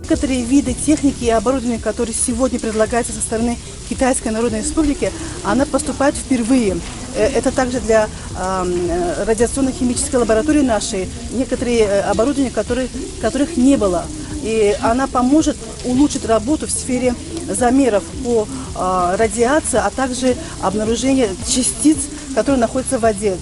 Некоторые виды техники и оборудования, которые сегодня предлагаются со стороны Китайской Народной Республики, она поступает впервые. Это также для радиационно-химической лаборатории нашей, некоторые оборудования, которых не было. И она поможет улучшить работу в сфере замеров по радиации, а также обнаружения частиц, которые находятся в воде.